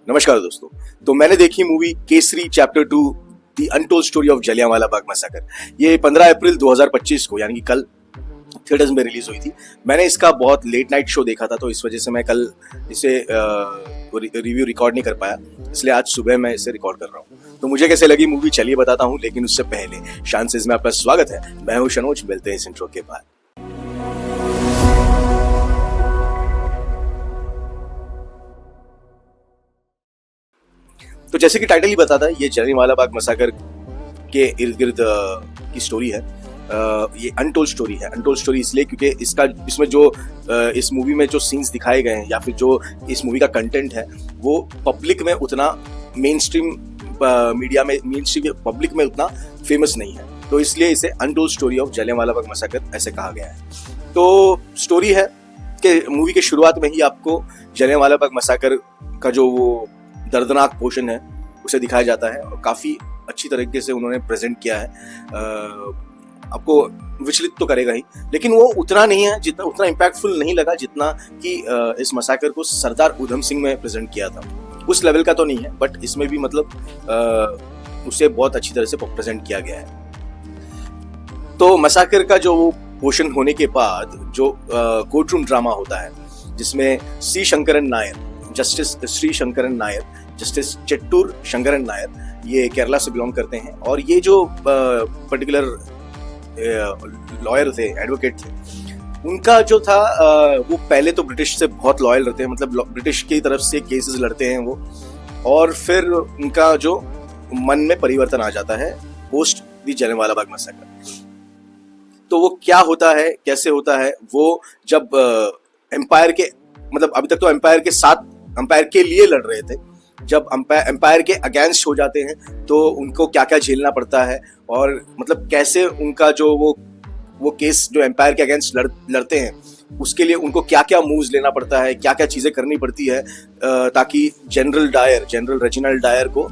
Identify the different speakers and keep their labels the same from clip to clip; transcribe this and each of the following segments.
Speaker 1: नमस्कार दोस्तों। तो मैंने देखी movie Kesari chapter 2 the untold story of Jallianwala Bagh massacre. ये 15 अप्रैल 2025 को यानी कि कल थिएटर्स में रिलीज हुई थी। मैंने इसका बहुत लेट नाइट शो देखा था, तो इस वजह से मैं कल इसे रिव्यू रिकॉर्ड नहीं कर पाया, इसलिए आज सुबह मैं इसे रिकॉर्ड कर रहा हूँ। तो मुझे कैसे लगी मूवी चलिए बताता हूँ, लेकिन उससे पहले शांसिस में आपका स्वागत है। मैं हूँ शनोज, मिलते हैं इस इंट्रो के बाद। तो जैसे कि टाइटल ही बताता है, ये जलियांवाला बाग मैसेकर के इर्द गिर्द की स्टोरी है। ये अनटोल्ड स्टोरी है। अनटोल्ड स्टोरी इसलिए क्योंकि इसमें जो इस मूवी में जो सीन्स दिखाए गए हैं या फिर जो इस मूवी का कंटेंट है वो पब्लिक में उतना मेन स्ट्रीम मीडिया में पब्लिक में उतना फेमस नहीं है, तो इसलिए इसे untold story of Jallianwala Bagh massacre ऐसे कहा गया है। तो स्टोरी है कि मूवी के शुरुआत में ही आपको जलियांवाला बाग मैसेकर का जो वो दर्दनाक पोर्शन है उसे दिखाया जाता है और काफ़ी अच्छी तरीके से उन्होंने प्रेजेंट किया है। आपको विचलित तो करेगा ही, लेकिन वो उतना नहीं है जितना, उतना इम्पैक्टफुल नहीं लगा जितना कि इस मैसेकर को सरदार उधम सिंह में प्रेजेंट किया था। उस लेवल का तो नहीं है, बट इसमें भी मतलब उसे बहुत अच्छी तरह से प्रेजेंट किया गया है। तो मैसेकर का जो पोर्शन होने के बाद जो कोर्ट रूम ड्रामा होता है, जिसमें श्री शंकरन नायर, जस्टिस श्री शंकरन नायर, जस्टिस चेट्टूर शंकरन नायर, ये केरला से बिलोंग करते हैं और ये जो पर्टिकुलर लॉयर थे, एडवोकेट थे, उनका जो था वो पहले तो ब्रिटिश से बहुत लॉयल रहते हैं, मतलब ब्रिटिश की तरफ से केसेस लड़ते हैं वो, और फिर उनका जो मन में परिवर्तन आ जाता है पोस्ट दी जलियांवाला बाग मैसेकर। तो वो क्या होता है, कैसे होता है, वो जब एम्पायर के, मतलब अभी तक तो एम्पायर के साथ, एम्पायर के लिए लड़ रहे थे, जब एम्पायर के अगेंस्ट हो जाते हैं तो उनको क्या क्या झेलना पड़ता है और मतलब कैसे उनका जो वो केस जो एम्पायर के अगेंस्ट लड़ते हैं उसके लिए उनको क्या क्या मूव्स लेना पड़ता है, क्या क्या चीज़ें करनी पड़ती है ताकि जनरल रेजिनाल्ड डायर को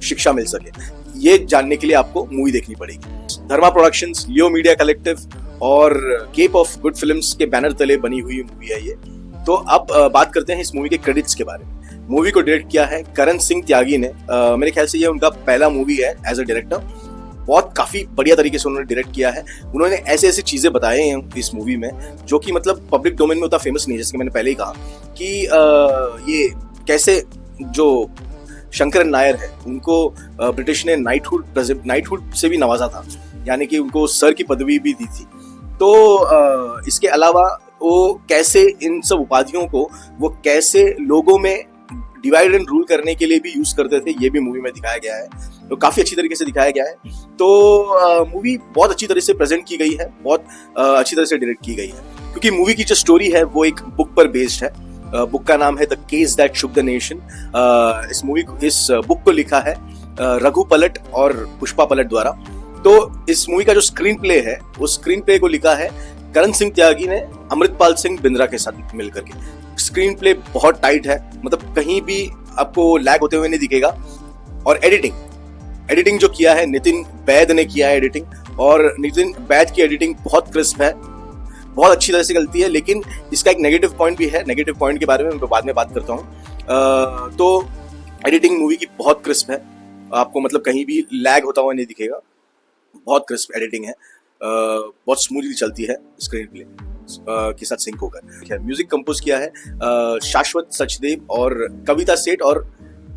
Speaker 1: शिक्षा मिल सके। ये जानने के लिए आपको मूवी देखनी पड़ेगी। धर्मा प्रोडक्शंस, लियो मीडिया कलेक्टिव और केप ऑफ गुड फिल्म्स के बैनर तले बनी हुई मूवी है ये। तो अब बात करते हैं इस मूवी के क्रेडिट्स के बारे में। मूवी को डायरेक्ट किया है करण सिंह त्यागी ने। मेरे ख्याल से ये उनका पहला मूवी है एज अ डायरेक्टर। बहुत काफ़ी बढ़िया तरीके से उन्होंने डायरेक्ट किया है। उन्होंने ऐसे ऐसी चीज़ें बताए हैं इस मूवी में जो कि मतलब पब्लिक डोमेन में उतना फेमस नहीं है। जैसे कि मैंने पहले ही कहा कि ये कैसे जो शंकरन नायर है उनको ब्रिटिश ने नाइटहुड से भी नवाजा था, यानी कि उनको सर की पदवी भी दी थी। तो इसके अलावा वो कैसे इन सब उपाधियों को वो कैसे लोगों में डिवाइड एंड रूल करने के लिए भी यूज करते थे, ये भी मूवी में दिखाया गया है। तो काफी अच्छी तरीके से दिखाया गया है। तो मूवी बहुत अच्छी तरह से प्रेजेंट की गई है, बहुत अच्छी तरह से डायरेक्ट की गई है, क्योंकि मूवी की जो स्टोरी है वो एक बुक पर बेस्ड है। बुक का नाम है the case that shook the nation. इस बुक को लिखा है रघु पलट और पुष्पा पलट द्वारा। तो इस मूवी का जो स्क्रीन प्ले है, उस स्क्रीन प्ले को लिखा है करण सिंह त्यागी ने अमृतपाल सिंह बिंद्रा के साथ मिलकर के। स्क्रीन प्ले बहुत टाइट है, मतलब कहीं भी आपको लैग होते हुए नहीं दिखेगा। और एडिटिंग जो किया है नितिन बैद ने किया है एडिटिंग, और नितिन बैद की एडिटिंग बहुत क्रिस्प है, बहुत अच्छी तरह से चलती है। लेकिन इसका एक नेगेटिव पॉइंट भी है, नेगेटिव पॉइंट के बारे में मैं बाद में बात करता हूँ। तो एडिटिंग मूवी की बहुत क्रिस्प है, आपको मतलब कहीं भी लैग होता हुआ नहीं दिखेगा, बहुत क्रिस्प एडिटिंग है, बहुत स्मूथली चलती है स्क्रीन प्ले के साथ सिंक होकर। म्यूजिक कंपोज किया है शाश्वत सचदेव और कविता सेठ और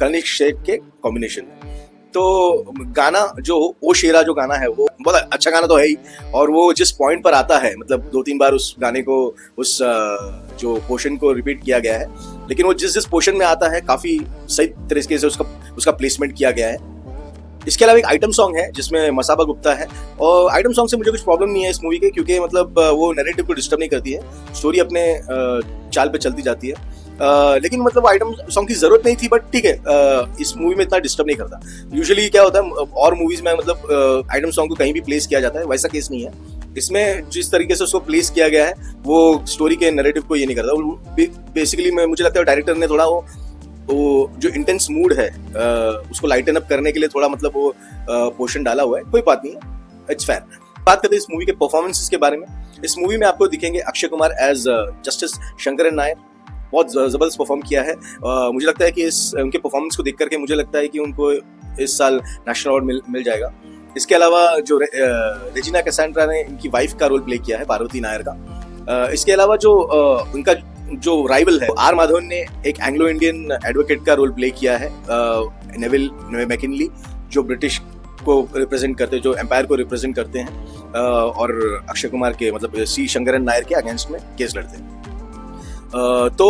Speaker 1: कनिष्क शेख के कॉम्बिनेशन में। तो गाना जो ओ शेरा जो गाना है वो बहुत अच्छा गाना तो है ही, और वो जिस पॉइंट पर आता है, मतलब 2-3 बार उस गाने को, उस जो पोर्शन को रिपीट किया गया है, लेकिन वो जिस पोर्शन में आता है काफी सही तरीके से उसका प्लेसमेंट किया गया है। इसके अलावा एक आइटम सॉन्ग है जिसमें मसाबा गुप्ता है, और आइटम सॉन्ग से मुझे कुछ प्रॉब्लम नहीं है इस मूवी के, क्योंकि मतलब वो नैरेटिव को डिस्टर्ब नहीं करती है, स्टोरी अपने चाल पे चलती जाती है। लेकिन मतलब आइटम सॉन्ग की जरूरत नहीं थी, बट ठीक है, इस मूवी में इतना डिस्टर्ब नहीं करता। यूजुअली क्या होता है और मूवीज में, मतलब आइटम सॉन्ग को कहीं भी प्लेस किया जाता है, वैसा केस नहीं है। इसमें जिस तरीके से उसको प्लेस किया गया है वो स्टोरी के नैरेटिव को ये नहीं करता। बेसिकली मुझे लगता है डायरेक्टर ने थोड़ा वो जो इंटेंस मूड है उसको लाइटन अप करने के लिए थोड़ा मतलब वो पोर्शन डाला हुआ है। कोई बात नहीं है, इट्स फैन। बात करते हैं इस मूवी के परफॉर्मेंसेस के बारे में। इस मूवी में आपको दिखेंगे अक्षय कुमार एज जस्टिस शंकरन नायर, बहुत ज़बरदस्त परफॉर्म किया है। मुझे लगता है कि इस उनके परफॉर्मेंस को देख करके मुझे लगता है कि उनको इस साल नेशनल अवार्ड मिल जाएगा। इसके अलावा जो रेजिना कैसेंड्रा ने इनकी वाइफ का रोल प्ले किया है, पार्वती नायर का। इसके अलावा जो उनका जो राइवल है, आर माधवन ने एक एंग्लो इंडियन एडवोकेट का रोल प्ले किया है, नेविल मैकिनली, जो ब्रिटिश को रिप्रेजेंट करते हैं, जो एम्पायर को रिप्रेजेंट करते हैं और अक्षय कुमार के मतलब सी शंकरन नायर के अगेंस्ट में केस लड़ते हैं। तो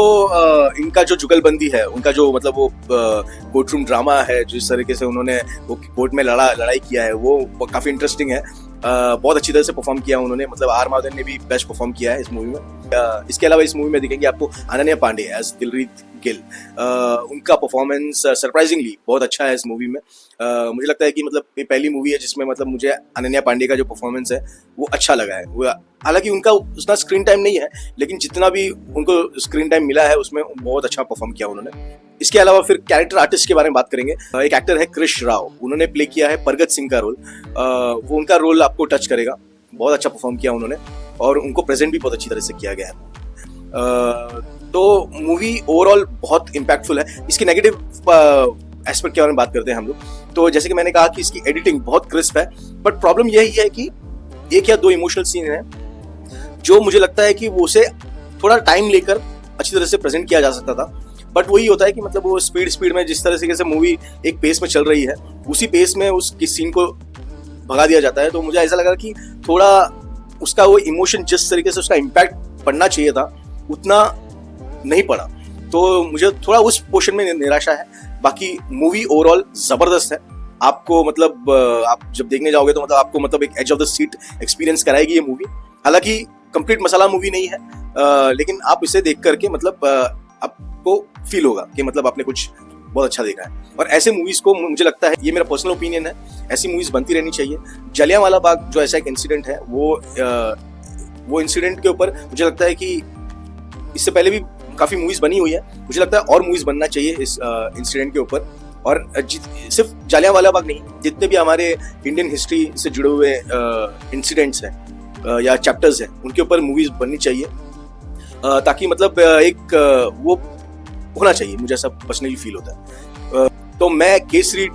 Speaker 1: इनका जो जुगलबंदी है, उनका जो मतलब वो कोर्ट रूम ड्रामा है, जिस तरीके से उन्होंने वो कोर्ट में लड़ाई किया है, वो काफी इंटरेस्टिंग है। बहुत अच्छी तरह से परफॉर्म किया उन्होंने, मतलब आर माधवन ने भी बेस्ट परफॉर्म किया है इस मूवी में। इसके अलावा इस मूवी में देखेंगे आपको अनन्या पांडे एज दिलरीत गिल, उनका परफॉर्मेंस सरप्राइजिंगली बहुत अच्छा है इस मूवी में। मुझे लगता है कि मतलब ये पहली मूवी है जिसमें मतलब मुझे अनन्या पांडे का जो परफॉर्मेंस है वो अच्छा लगा है। हालांकि उनका उतना स्क्रीन टाइम नहीं है, लेकिन जितना भी उनको स्क्रीन टाइम मिला है उसमें बहुत अच्छा परफॉर्म किया उन्होंने। इसके अलावा फिर कैरेक्टर आर्टिस्ट के बारे में बात करेंगे। एक एक्टर है क्रिश राव, उन्होंने प्ले किया है परगत सिंह का रोल। वो उनका रोल आपको टच करेगा, बहुत अच्छा परफॉर्म किया उन्होंने और उनको प्रेजेंट भी बहुत अच्छी तरह से किया गया है। तो मूवी ओवरऑल बहुत इम्पैक्टफुल है। इसके नेगेटिव एस्पेक्ट के बारे में बात करते हैं हम लोग, तो जैसे कि मैंने कहा कि इसकी एडिटिंग बहुत क्रिस्प है, बट प्रॉब्लम यही है कि एक या दो इमोशनल सीन है जो मुझे लगता है कि वो उसे थोड़ा टाइम लेकर अच्छी तरह से प्रेजेंट किया जा सकता था। बट वही होता है कि मतलब वो स्पीड में जिस तरह से मूवी एक पेस में चल रही है, उसी पेस में उस किस सीन को भगा दिया जाता है। तो मुझे ऐसा लगा कि थोड़ा उसका वो इमोशन, जिस तरीके से उसका इम्पैक्ट पड़ना चाहिए था, उतना नहीं पड़ा। तो मुझे थोड़ा उस पोर्शन में निराशा है। बाकी मूवी ओवरऑल जबरदस्त है। आपको मतलब आप जब देखने जाओगे तो मतलब आपको मतलब एक edge of the seat experience कराएगी ये मूवी। हालांकि कंप्लीट मसाला मूवी नहीं है, लेकिन आप इसे देख करके मतलब आपको फील होगा कि मतलब आपने कुछ बहुत अच्छा देखा है। और ऐसे मूवीज को मुझे लगता है, ये मेरा पर्सनल ओपिनियन है, ऐसी मूवीज बनती रहनी चाहिए। जलियांवाला बाग जो ऐसा एक इंसिडेंट है, वो इंसिडेंट के ऊपर मुझे लगता है कि इससे पहले भी काफी मूवीज बनी हुई है। मुझे लगता है और मूवीज बनना चाहिए इस इंसिडेंट के ऊपर। और सिर्फ जलियांवाला बाग नहीं, जितने भी हमारे इंडियन हिस्ट्री से जुड़े हुए इंसिडेंट्स हैं या चैप्टर्स हैं, उनके ऊपर मूवीज बननी चाहिए, ताकि मतलब एक वो होना चाहिए। मुझे ऐसा पर्सनली फील होता है। तो मैं Kesari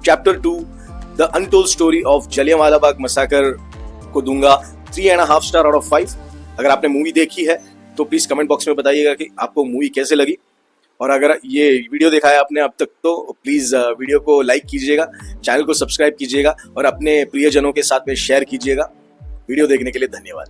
Speaker 1: chapter 2 the untold story of Jallianwala Bagh massacre को दूंगा 3.5 स्टार आउट ऑफ 5। अगर आपने मूवी देखी है तो प्लीज कमेंट बॉक्स में बताइएगा कि आपको मूवी कैसे लगी। और अगर ये वीडियो देखा है आपने अब तक तो प्लीज वीडियो को लाइक कीजिएगा, चैनल को सब्सक्राइब कीजिएगा और अपने प्रियजनों के साथ में शेयर कीजिएगा। वीडियो देखने के लिए धन्यवाद।